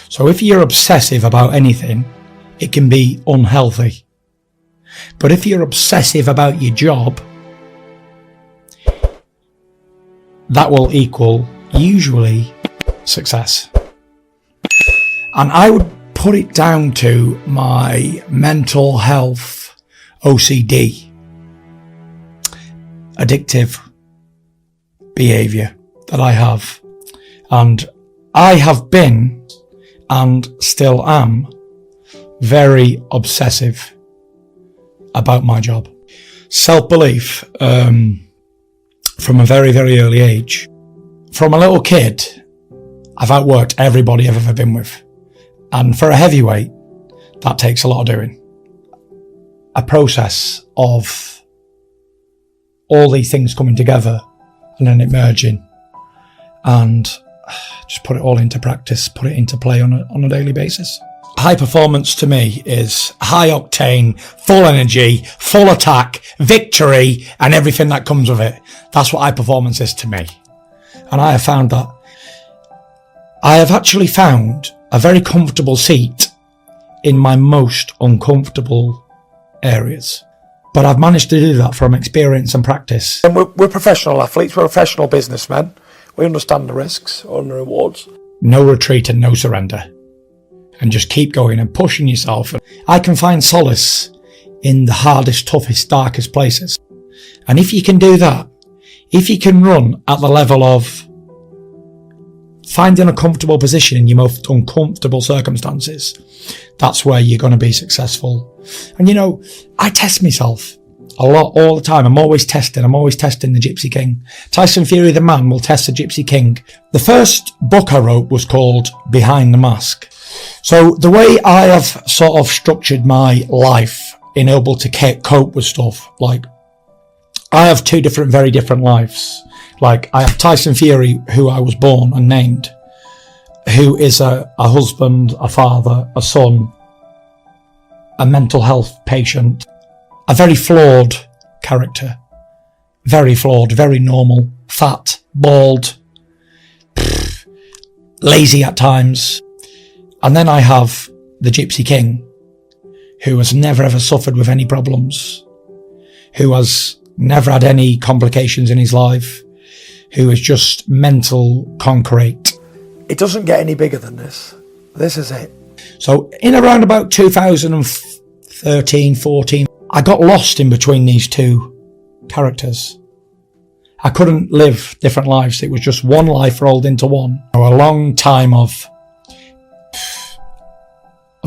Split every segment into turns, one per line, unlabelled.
So if you're obsessive about anything, it can be unhealthy. But if you're obsessive about your job, that will equal usually success. And I would put it down to my mental health OCD, addictive behavior that I have. And I have been and still am very obsessive about my job. Self-belief, from a very, very early age. From a little kid, I've outworked everybody I've ever been with. And for a heavyweight, that takes a lot of doing. A process of all these things coming together and then it merging, and just put it all into practice, put it into play on a daily basis. High performance to me is high octane, full energy, full attack, victory, and everything that comes with it. That's what high performance is to me. And I have found that I have actually found a very comfortable seat in my most uncomfortable areas. But I've managed to do that from experience and practice.
And we're professional athletes, we're professional businessmen. We understand the risks and the rewards.
No retreat and no surrender. And just keep going and pushing yourself. I can find solace in the hardest, toughest, darkest places. And if you can do that, if you can run at the level of finding a comfortable position in your most uncomfortable circumstances, that's where you're going to be successful. And I test myself a lot, all the time. I'm always testing the Gypsy King. Tyson Fury the man will test the Gypsy King. The first book I wrote was called Behind the Mask. So the way I have sort of structured my life in able to cope with stuff, like I have two very different lives. Like I have Tyson Fury, who I was born and named, who is a husband, a father, a son, a mental health patient, a very flawed character, very flawed, very normal, fat, bald, lazy at times. And then I have the Gypsy King, who has never ever suffered with any problems, who has never had any complications in his life, who is just mental concrete.
It doesn't get any bigger than this. This is it.
So in around about 2013, 14, I got lost in between these two characters. I couldn't live different lives. It was just one life rolled into one. A long time of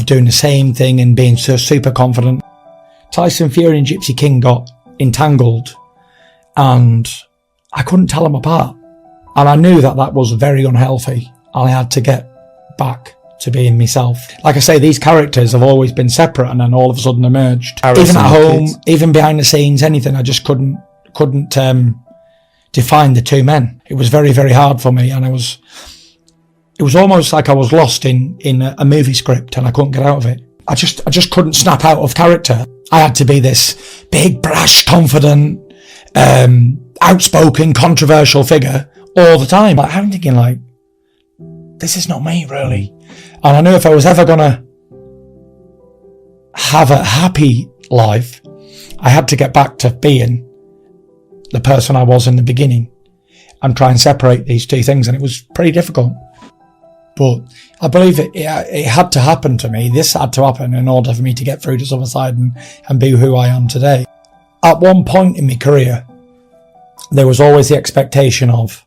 doing the same thing and being so super confident. Tyson Fury and Gypsy King got entangled and I couldn't tell them apart. And I knew that was very unhealthy. I had to get back to being myself. Like I say, these characters have always been separate and then all of a sudden emerged. Even at home, even behind the scenes, anything, I just couldn't define the two men. It was very, very hard for me, and it was almost like I was lost in a movie script and I couldn't get out of it. I just couldn't snap out of character. I had to be this big, brash, confident, outspoken, controversial figure all the time. Like, I'm thinking, like, this is not me, really. And I knew if I was ever going to have a happy life, I had to get back to being the person I was in the beginning and try and separate these two things. And it was pretty difficult. But I believe it had to happen to me. This had to happen in order for me to get through to the other side and be who I am today. At one point in my career, there was always the expectation of,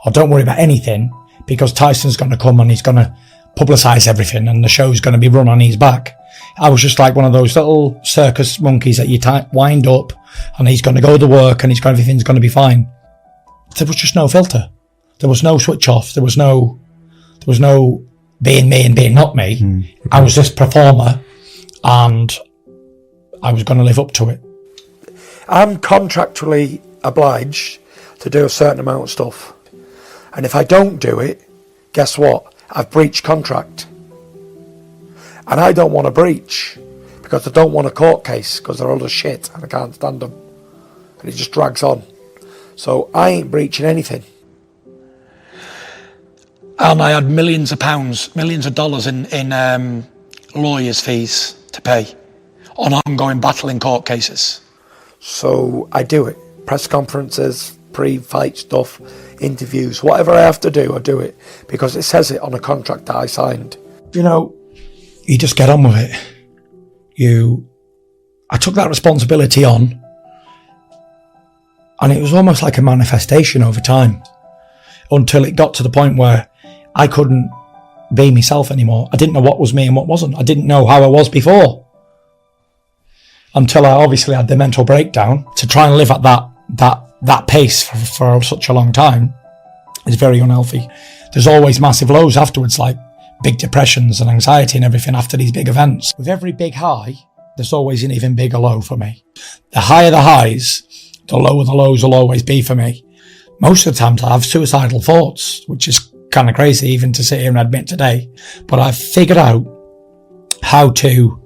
oh, don't worry about anything, because Tyson's going to come and he's going to publicise everything and the show's going to be run on his back. I was just like one of those little circus monkeys that you wind up and he's going to go to work and everything's going to be fine. There was just no filter. There was no switch off. There was no being me and being not me. I was this performer and I was going to live up to it.
I'm contractually obliged to do a certain amount of stuff. And if I don't do it, guess what? I've breached contract. And I don't want to breach because I don't want a court case because they're all the shit and I can't stand them. And it just drags on. So I ain't breaching anything. And I had millions of pounds, millions of dollars in lawyers' fees to pay on ongoing battle in court cases. So I do it. Press conferences, pre-fight stuff, interviews, whatever I have to do, I do it. Because it says it on a contract that I signed.
You know, you just get on with it. I took that responsibility on, and it was almost like a manifestation over time, until it got to the point where I couldn't be myself anymore. I didn't know what was me and what wasn't. I didn't know how I was before, until I obviously had the mental breakdown. To try and live at that pace for such a long time is very unhealthy. There's always massive lows afterwards, like big depressions and anxiety and everything after these big events. With every big high, there's always an even bigger low for me. The higher the highs, the lower the lows will always be for me. Most of the times I have suicidal thoughts, which is kind of crazy even to sit here and admit today. But I've figured out how to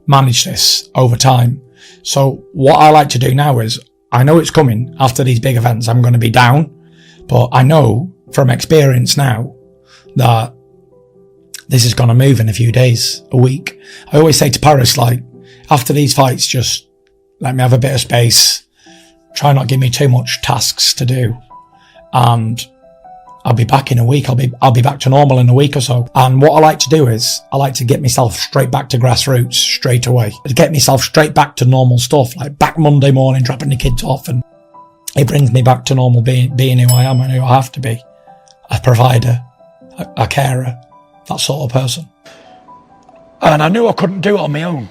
manage this over time. So what I like to do now is, I know it's coming after these big events. I'm going to be down, but I know from experience now that this is going to move in a few days, a week. I always say to Paris, like, after these fights, just let me have a bit of space. Try not give me too much tasks to do. And I'll be back in a week. I'll be back to normal in a week or so. And what I like to do is, I like to get myself straight back to grassroots straight away. Get myself straight back to normal stuff, like back Monday morning, dropping the kids off. And it brings me back to normal being who I am and who I have to be. A provider, a carer, that sort of person. And I knew I couldn't do it on my own.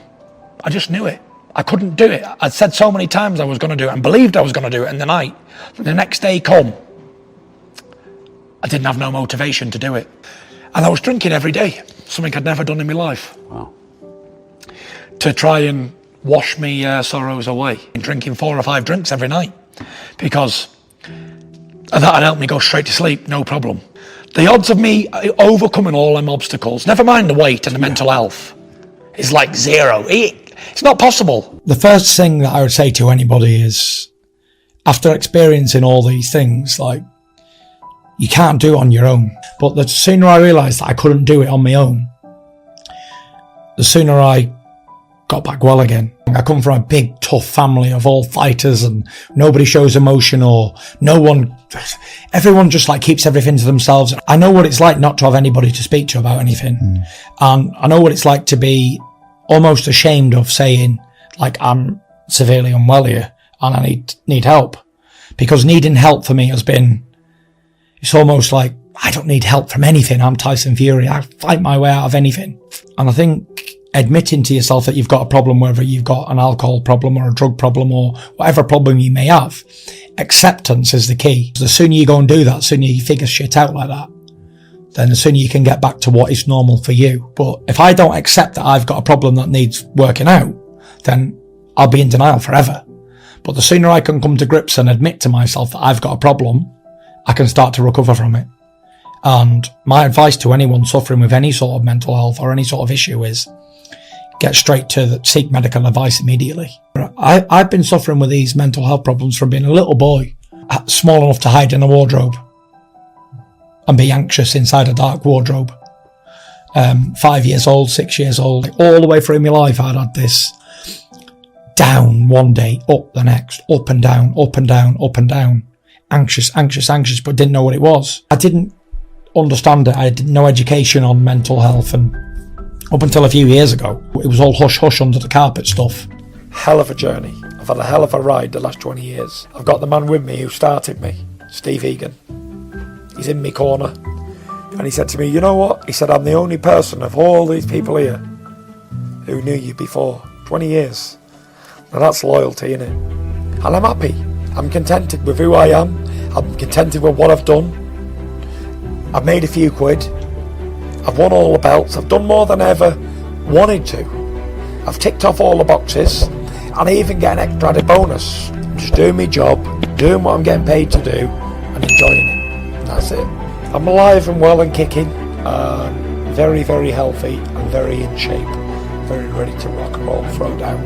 I just knew it. I couldn't do it. I'd said so many times I was going to do it and believed I was going to do it in the night. The next day come, I didn't have no motivation to do it. And I was drinking every day, something I'd never done in my life.
Wow.
To try and wash me sorrows away. Drinking 4 or 5 drinks every night. Because that'd help me go straight to sleep, no problem. The odds of me overcoming all them obstacles, never mind the weight and the mental health, is like zero. It's not possible. The first thing that I would say to anybody is, after experiencing all these things, like, you can't do it on your own. But the sooner I realised that I couldn't do it on my own, the sooner I got back well again. I come from a big, tough family of all fighters, and nobody shows emotion, or everyone just like keeps everything to themselves. I know what it's like not to have anybody to speak to about anything. And I know what it's like to be almost ashamed of saying, like, I'm severely unwell here and I need help. Because needing help for me has been, it's almost like, I don't need help from anything. I'm Tyson Fury. I fight my way out of anything. And I think admitting to yourself that you've got a problem, whether you've got an alcohol problem or a drug problem or whatever problem you may have, acceptance is the key. The sooner you go and do that, the sooner you figure shit out like that, then the sooner you can get back to what is normal for you. But if I don't accept that I've got a problem that needs working out, then I'll be in denial forever. But the sooner I can come to grips and admit to myself that I've got a problem, I can start to recover from it. And my advice to anyone suffering with any sort of mental health or any sort of issue is, get straight to seek medical advice immediately. I've been suffering with these mental health problems from being a little boy, small enough to hide in a wardrobe and be anxious inside a dark wardrobe. 5 years old, 6 years old, all the way through my life I'd had this down one day, up the next, up and down, up and down, up and down. Anxious, but didn't know what it was. I didn't understand it. I had no education on mental health, and up until a few years ago, it was all hush under the carpet stuff. Hell of a journey. I've had a hell of a ride the last 20 years. I've got the man with me who started me, Steve Egan. He's in my corner. And he said to me, you know what? He said, I'm the only person of all these people here who knew you before 20 years. Now that's loyalty, innit? And I'm happy. I'm contented with who I am. I'm contented with what I've done. I've made a few quid. I've won all the belts. I've done more than I ever wanted to. I've ticked off all the boxes, and I even get an extra added bonus. I'm just doing my job, doing what I'm getting paid to do, and enjoying it. And that's it. I'm alive and well and kicking. Very, very healthy and very in shape. Very ready to rock and roll, throw down.